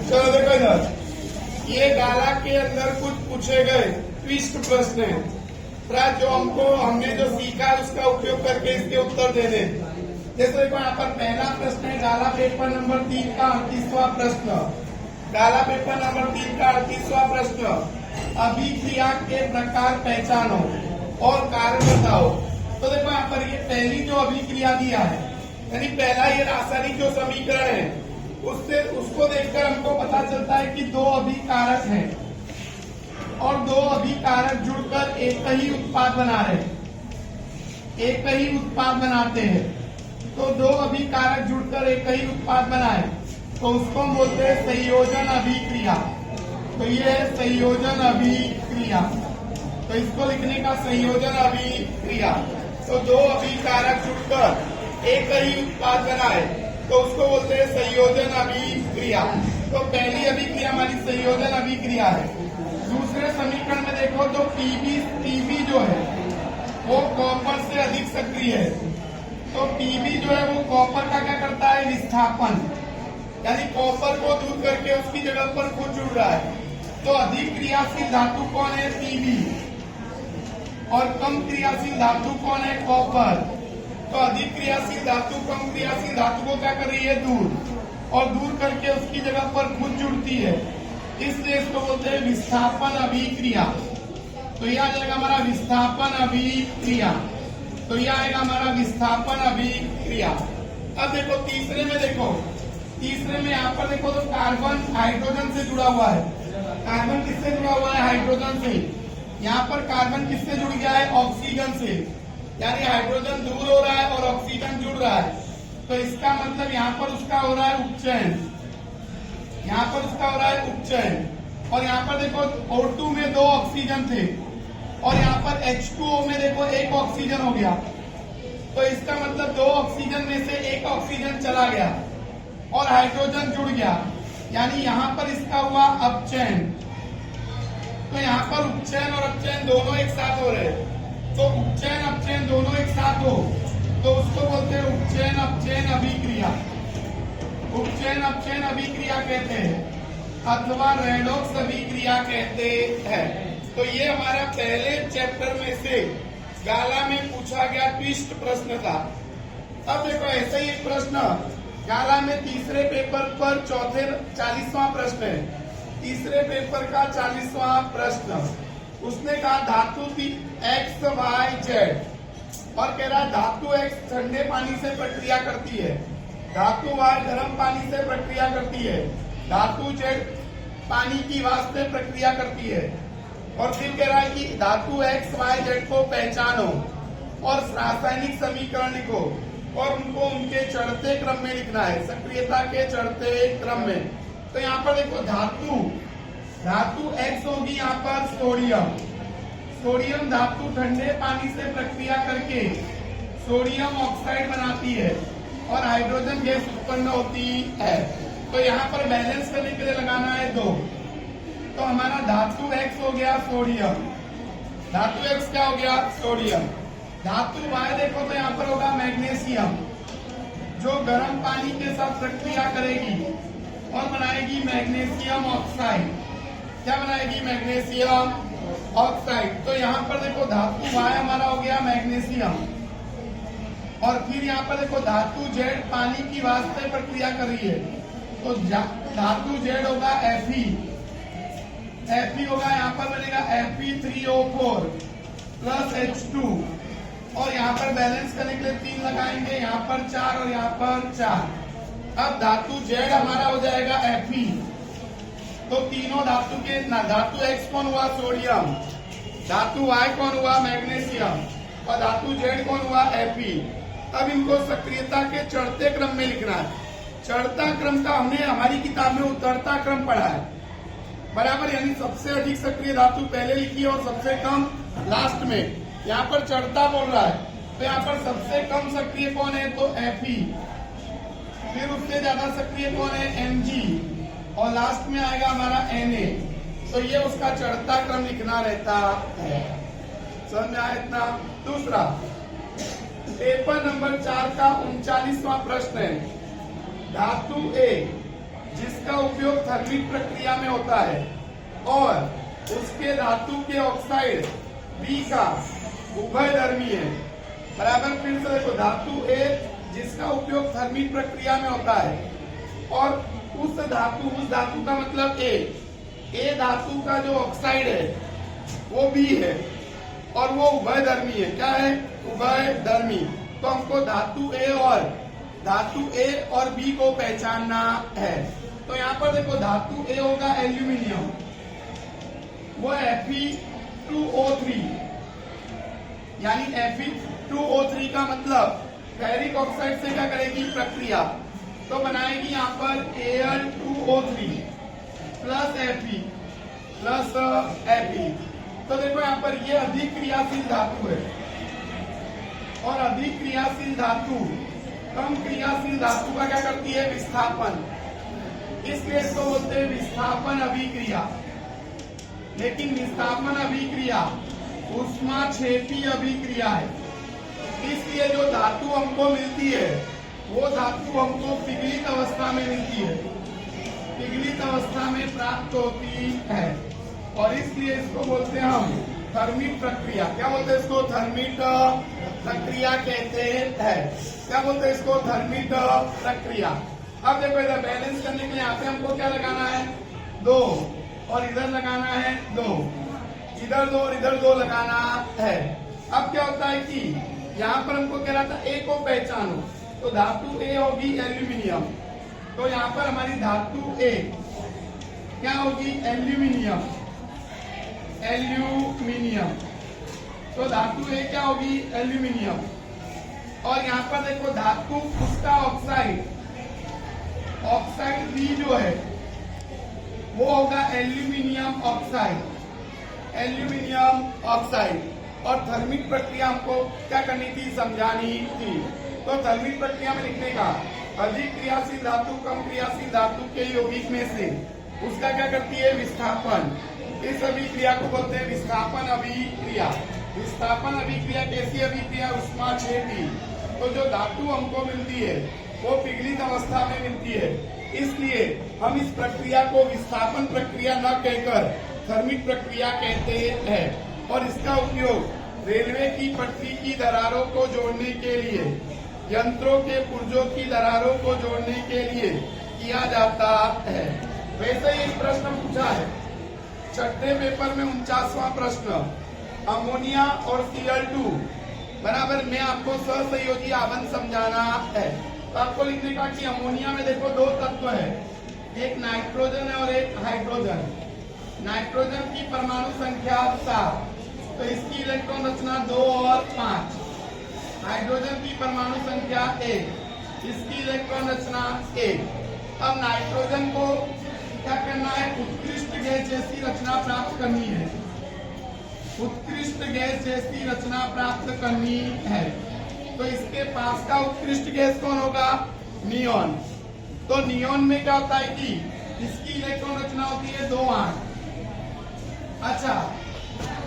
चलो देखो इधर, ये गाला के अंदर कुछ पूछे गए ट्विस्ट प्रश्न है, जो हमने जो सीखा है उसका उपयोग करके इसके उत्तर देने। जैसे देखो यहाँ पर पहला प्रश्न है गाला पेपर नंबर 3 का 38वां प्रश्न। गाला पेपर नंबर 3 का 38वां प्रश्न, अभिक्रिया के प्रकार पहचानो और कारण बताओ। तो देखो यहाँ पर ये पहली जो अभिक्रिया दिया है, यानी पहला ये रासायनिक जो समीकरण है उसको देखकर हमको पता चलता है कि दो अभिकारक हैं और दो अभिकारक जुड़कर एक ही उत्पाद बना रहे, एक ही उत्पाद बनाते हैं। तो दो अभिकारक जुड़कर एक ही उत्पाद बनाए तो उसको हम बोलते हैं संयोजन अभिक्रिया। तो ये है संयोजन अभिक्रिया, तो इसको लिखने का संयोजन अभिक्रिया। तो दो अभिकारक जुड़कर एक ही उत्पाद बनाए तो उसको बोलते हैं संयोजन अभिक्रिया। तो पहली अभिक्रिया हमारी संयोजन अभिक्रिया है। दूसरे समीकरण में देखो तो पीबी जो है वो कॉपर से अधिक सक्रिय है। तो पीबी जो है वो कॉपर का क्या करता है, विस्थापन, यानी कॉपर को दूर करके उसकी जगह पर खुद जुड़ रहा है। तो अधिक क्रियाशील धातु कौन है, पीबी, और कम क्रियाशील धातु कौन है, कॉपर। तो अधिक क्रियाशील धातु कम क्रियाशील धातु को क्या कर रही है, दूर, और दूर करके उसकी जगह पर खुद जुड़ती है, इसलिए इसको बोलते हैं विस्थापन अभिक्रिया। तो यह आ जाएगा हमारा विस्थापन अभिक्रिया। तो यह आएगा हमारा विस्थापन अभिक्रिया। अब देखो तीसरे में, देखो तीसरे में यहाँ पर देखो तो कार्बन हाइड्रोजन से जुड़ा हुआ है। कार्बन किससे जुड़ा हुआ है, हाइड्रोजन से। यहाँ पर कार्बन किससे जुड़ गया है, ऑक्सीजन से, यानी हाइड्रोजन दूर हो रहा है और ऑक्सीजन जुड़ रहा है। तो इसका मतलब यहाँ पर उसका हो रहा है उपचयन, यहाँ पर उसका हो रहा है उपचयन। और यहाँ पर देखो O2 में 2 ऑक्सीजन थे और यहाँ पर H2O में देखो 1 ऑक्सीजन हो गया। तो इसका मतलब 2 ऑक्सीजन में से 1 ऑक्सीजन चला गया और हाइड्रोजन जुड़ गया, यानी यहाँ पर इसका हुआ अपचयन। तो यहाँ पर उपचयन और अपचयन दोनों एक साथ हो रहे, तो उपचयन अपचयन दोनों एक साथ हो तो उसको बोलते हैं उपचयन अपचयन अभिक्रिया। उपचयन अपचयन अभिक्रिया कहते हैं अथवा रेडॉक्स अभिक्रिया कहते हैं। तो ये हमारा पहले चैप्टर में से गाला में पूछा गया ट्विस्ट प्रश्न था। अब देखो ऐसा ही एक प्रश्न गाला में तीसरे पेपर पर 40वां प्रश्न है। तीसरे पेपर का 40वां प्रश्न, उसने कहा धातु X Y Z और कह रहा है धातु X ठंडे पानी से प्रक्रिया करती है, धातु Y गर्म पानी से प्रक्रिया करती है, धातु Z पानी की वाष्प से प्रक्रिया करती है। और फिर कह रहा है कि धातु X Y Z को पहचानो और रासायनिक समीकरण लिखो और उनको उनके चढ़ते क्रम में लिखना है, सक्रियता के चढ़ते क्रम में। तो यहाँ पर देखो धातु X होगी यहाँ पर सोडियम। सोडियम धातु ठंडे पानी से प्रक्रिया करके सोडियम ऑक्साइड बनाती है और हाइड्रोजन गैस उत्पन्न होती है। तो यहाँ पर बैलेंस करने के लिए लगाना है 2। तो हमारा धातु X हो गया सोडियम, धातु X क्या हो गया, सोडियम। धातु Y देखो तो यहाँ पर होगा मैग्नीशियम, जो गर्म पानी के साथ प्रक्रिया करेगी और बनाएगी मैग्नीशियम ऑक्साइड। क्या बनाएगी, मैग्नीशियम ऑक्साइड। तो यहाँ पर देखो धातु Y हमारा हो गया मैग्नीशियम, और फिर यहाँ पर देखो धातु Z पानी की वाष्प से प्रक्रिया कर रही है, तो धातु Z होगा Fe होगा, यहाँ पर बनेगा Fe3O4 प्लस H2, और यहाँ पर बैलेंस करने के लिए 3 लगाएंगे, यहाँ पर 4 और यहाँ पर 4। अब धातु Z हमारा हो जाएगा Fe। तो तीनों धातु के धातु X कौन हुआ, सोडियम, धातु Y कौन हुआ, मैग्नीशियम, और धातु Z कौन हुआ, Fe। अब इनको सक्रियता के चढ़ते क्रम में लिखना है। चढ़ता क्रम का हमने हमारी किताब में उतरता क्रम पढ़ा है, बराबर, यानी सबसे अधिक सक्रिय धातु पहले लिखी और सबसे कम लास्ट में। यहाँ पर चढ़ता बोल रहा है, तो यहाँ पर सबसे कम सक्रिय कौन है, तो Fe, फिर उससे ज्यादा सक्रिय कौन है, Mg, और लास्ट में आएगा हमारा Na। तो ये उसका चढ़ता क्रम लिखना रहता है। समझ में आया इतना। दूसरा पेपर नंबर 4 का 39वां प्रश्न है, धातु A जिसका उपयोग उपयोग थर्मिक प्रक्रिया में होता है और उसके धातु के ऑक्साइड बी का उभयधर्मी है। बराबर, फिर से देखो, धातु ए जिसका उपयोग थर्मिक प्रक्रिया में होता है और उस धातु का मतलब ए धातु का जो ऑक्साइड है वो बी है और वो उभयधर्मी है। क्या है? उभयधर्मी। तो हमको धातु ए और बी को पहचानना है। तो यहाँ पर देखो, धातु ए होगा एल्यूमिनियम, वो Fe2O3, यानी Fe2O3 का मतलब फेरिक ऑक्साइड से क्या करेगी? प्रक्रिया, तो बनाएगी यहाँ पर Al2O3 plus Fe plus Fe। तो देखो यहाँ पर ये अधिक क्रियाशील धातु है और अधिक क्रियाशील धातु कम क्रियाशील धातु का क्या करती है? विस्थापन। इसलिए इसको बोलते हैं विस्थापन अभिक्रिया। लेकिन विस्थापन अभिक्रिया ऊष्माक्षेपी अभिक्रिया है। इसलिए जो धातु हमको मिलती है वो धातु हमको पिघलित अवस्था में मिलती है, पिघलित अवस्था में प्राप्त होती है और इसलिए इसको बोलते हैं हम थर्मिक प्रक्रिया। क्या बोलते हैं इसको? थर्मिक प्रक्रिया कहते हैं। क्या बोलते हैं इसको? थर्मिक प्रक्रिया। अब देखो, इधर बैलेंस करने के लिए यहाँ पे हमको क्या लगाना है? 2 और इधर लगाना है 2, इधर 2 और इधर 2 लगाना है। अब क्या होता है कि यहाँ पर हमको कह रहा था ए को पहचानो, तो धातु ए होगी एल्यूमिनियम। तो यहाँ पर हमारी धातु ए क्या होगी? Aluminium, aluminium. तो धातु ए क्या होगी? एल्यूमिनियम। और यहाँ पर देखो, धातु उसका ऑक्साइड बी जो है वो होगा एल्यूमिनियम ऑक्साइड, एल्यूमिनियम ऑक्साइड। और थर्मिक प्रक्रिया हमको क्या करनी थी? समझानी थी। तो थर्मिक प्रक्रिया में लिखने का अधिक क्रियाशील धातु कम क्रियाशील धातु के यौगिक में से उसका क्या करती है? विस्थापन। इस अभिक्रिया को बोलते हैं विस्थापन अभिक्रिया। विस्थापन अभिक्रिया कैसी अभिक्रिया? ऊष्माक्षेपी। तो जो धातु हमको मिलती है वो पिघलित अवस्था में मिलती है, इसलिए हम इस प्रक्रिया को विस्थापन प्रक्रिया न कहकर थर्मिक प्रक्रिया कहते हैं। और इसका उपयोग रेलवे की पटरी की दरारों को जोड़ने के लिए, यंत्रों के पुर्जों की दरारों को जोड़ने के लिए किया जाता है। वैसे ही एक प्रश्न पूछा है छठे पेपर में, 49वां प्रश्न, अमोनिया और Cl2 बराबर में आपको सहसंयोजी आबंध समझाना है। तो आपको लिखने का कि अमोनिया में देखो 2 तत्व है, एक नाइट्रोजन है और एक हाइड्रोजन। नाइट्रोजन की परमाणु संख्या 7, तो इसकी इलेक्ट्रॉन रचना 2 और 5। हाइड्रोजन की परमाणु संख्या 1, इसकी इलेक्ट्रॉन रचना 1। अब नाइट्रोजन को क्या करना है? उत्कृष्ट गैस जैसी रचना प्राप्त करनी है, उत्कृष्ट गैस जैसी रचना प्राप्त करनी है। तो इसके पास का उत्कृष्ट गैस कौन होगा? नियोन। तो नियोन में क्या होता है कि इसकी इलेक्ट्रॉन रचना होती है 2 8। अच्छा,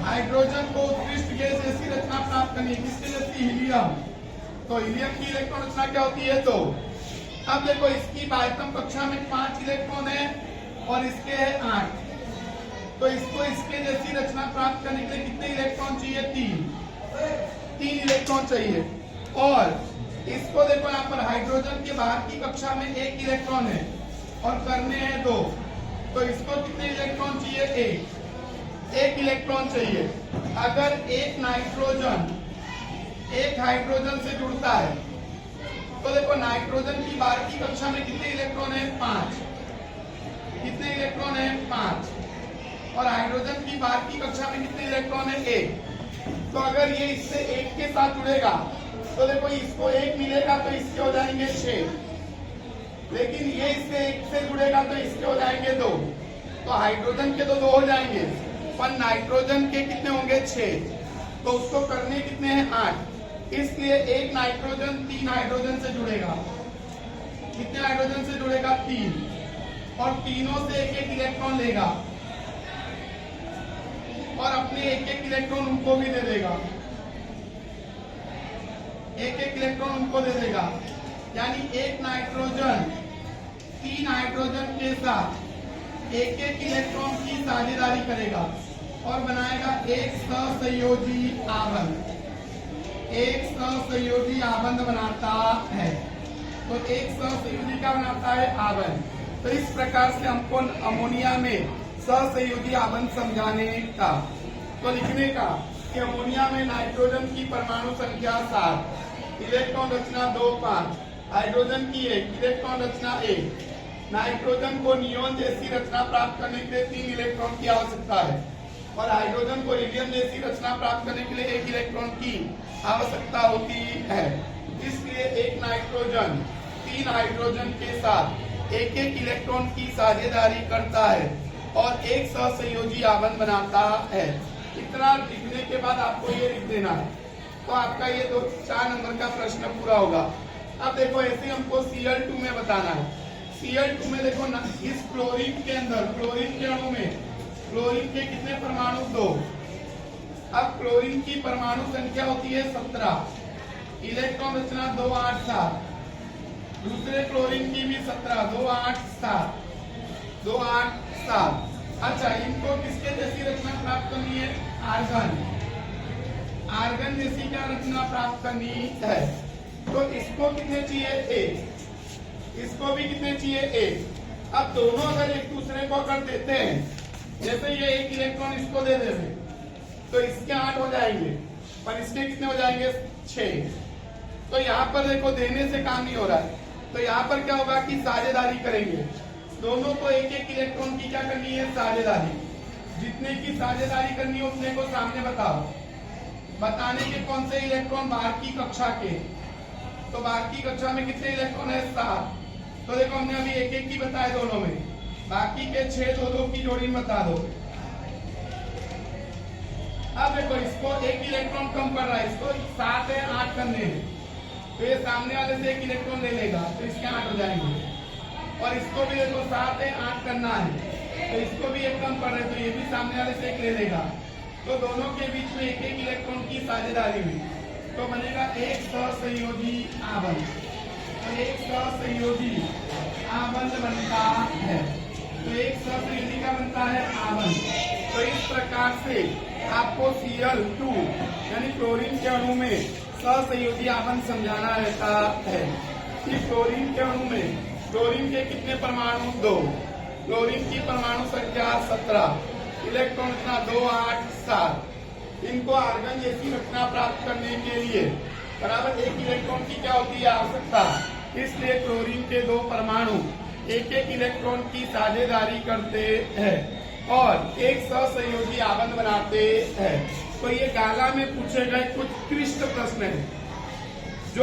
हाइड्रोजन को उत्कृष्ट गैस जैसी रचना प्राप्त करनी है, किसके जैसी? हीलियम। तो हीलियम की इलेक्ट्रॉन रचना क्या होती है? 2। अब देखो, इसकी बाह्यतम कक्षा में 5 इलेक्ट्रॉन है और इसके है 8। तो इसको इसके जैसी रचना प्राप्त करने के लिए कितने इलेक्ट्रॉन चाहिए? 3 इलेक्ट्रॉन चाहिए। और इसको देखो, यहाँ पर हाइड्रोजन के बाहर की कक्षा में 1 इलेक्ट्रॉन है और करने हैं 2। तो इसको कितने इलेक्ट्रॉन चाहिए? 1 इलेक्ट्रॉन चाहिए। अगर एक नाइट्रोजन एक हाइड्रोजन से जुड़ता है तो देखो, नाइट्रोजन की बाहर की कक्षा में कितने इलेक्ट्रॉन है? 5। कितने इलेक्ट्रॉन है? 5। और हाइड्रोजन की बाहर की कक्षा में कितने इलेक्ट्रॉन है? 1। तो अगर ये इससे 1 के साथ जुड़ेगा तो देखो, इसको 1 मिलेगा तो इसके हो जाएंगे 6। लेकिन ये इससे 1 से जुड़ेगा तो इसके हो जाएंगे 2। तो हाइड्रोजन के तो 2 हो जाएंगे, पर नाइट्रोजन के कितने होंगे? 6। तो उसको करने कितने हैं? 8। इसलिए एक नाइट्रोजन 3 हाइड्रोजन से जुड़ेगा। कितने हाइड्रोजन से जुड़ेगा? 3। और तीनों से 1-1 इलेक्ट्रॉन लेगा और अपने 1-1 इलेक्ट्रॉन उनको भी दे देगा, 1-1 इलेक्ट्रॉन उनको दे देगा। यानी एक नाइट्रोजन 3 हाइड्रोजन के साथ एक एक इलेक्ट्रॉन की साझेदारी करेगा और बनाएगा एक सहसंयोजी आबंध। एक सहसंयोजी आबंध बनाता है। तो एक सहसंयोजी का बनाता है आबंध। तो इस प्रकार से हमको अमोनिया में सहसंयोजी आबंध समझाने का, तो लिखने का कि अमोनिया में नाइट्रोजन की परमाणु संख्या 7, इलेक्ट्रॉन रचना 2 5, हाइड्रोजन की 1, इलेक्ट्रॉन रचना 1। नाइट्रोजन को नियोन जैसी रचना प्राप्त करने के लिए 3 इलेक्ट्रॉन की आवश्यकता है और हाइड्रोजन को हीलियम जैसी रचना प्राप्त करने के लिए 1 इलेक्ट्रॉन की आवश्यकता होती है। इसलिए एक नाइट्रोजन 3 हाइड्रोजन के साथ एक एक इलेक्ट्रॉन की साझेदारी करता है और एक सहसंयोजी आबंध बनाता है। इतना लिखने के बाद आपको ये लिख देना है, तो आपका ये 4 नंबर का प्रश्न पूरा होगा। अब देखो ऐसे हमको Cl2 में बताना है। Cl2 में देखो ना, इस क्लोरीन के अंदर, क्लोरीन के अणु में क्लोरीन के कितने परमाणु? 2। अब क्लोरीन की परमाणु संख्या होती है 17, इलेक्ट्रॉन रचना 2 8 7। दूसरे क्लोरीन की भी 17, 2 8 7, 2 8 7। अच्छा, इनको किसके जैसी रचना प्राप्त करनी है? आर्गन। आर्गन जैसी क्या रचना प्राप्त करनी है? तो इसको कितने चाहिए? 1। इसको भी कितने चाहिए? 1। अब दोनों अगर एक दूसरे को कर देते हैं, जैसे ये 1 इलेक्ट्रॉन इसको दे देते, तो इसके 8 हो जाएंगे और इसके कितने हो जाएंगे? 6। तो यहाँ पर देखो देने से काम नहीं हो रहा है, तो यहाँ पर क्या होगा कि साझेदारी करेंगे। दोनों को एक एक इलेक्ट्रॉन की क्या करनी है? साझेदारी। जितने की साझेदारी करनी है उतने को सामने बताओ। बताने के कौन से इलेक्ट्रॉन? बाहर की कक्षा के। तो बाहर की कक्षा में कितने इलेक्ट्रॉन है? 7। तो देखो हमने अभी एक एक की बताए दोनों में, बाकी के 6 2 की जोड़ी में बता दो। अब देखो इसको 1 इलेक्ट्रॉन कम कर रहा है, इसको 7 है 8 करने हैं, तो ये सामने वाले से 1 इलेक्ट्रॉन ले लेगा, तो इसके 8 हो जाएंगे। और इसको भी देखो 7 है 8 करना है, तो इसको भी 1 कम कर रहे हैं, तो ये भी सामने वाले से 1 ले लेगा। तो दोनों के बीच में 1 1 इलेक्ट्रॉन की साझेदारी हुई, तो बनेगा एक सहसंयोजी आबंध। तो एक सहसंयोजी आबंध बनता है। तो एक सहसंयोजी का बनता है आबंध। तो इस प्रकार से आपको Cl2 यानी क्लोरीन के अणु में सहसंयोजी आबंध समझाना रहता है कि क्लोरीन के अणु में क्लोरीन के कितने परमाणु? 2। क्लोरीन की परमाणु संख्या 17, इलेक्ट्रॉन रचना 2 8 7। इनको आर्गन जैसी रचना प्राप्त करने के लिए बराबर 1 इलेक्ट्रॉन की क्या होती है? आवश्यकता। इसलिए क्लोरीन के 2 परमाणु एक एक इलेक्ट्रॉन की साझेदारी करते हैं और एक सहसंयोजी आबंध बनाते हैं। तो ये गाला में पूछे गए कुछ क्लिष्ट प्रश्न है।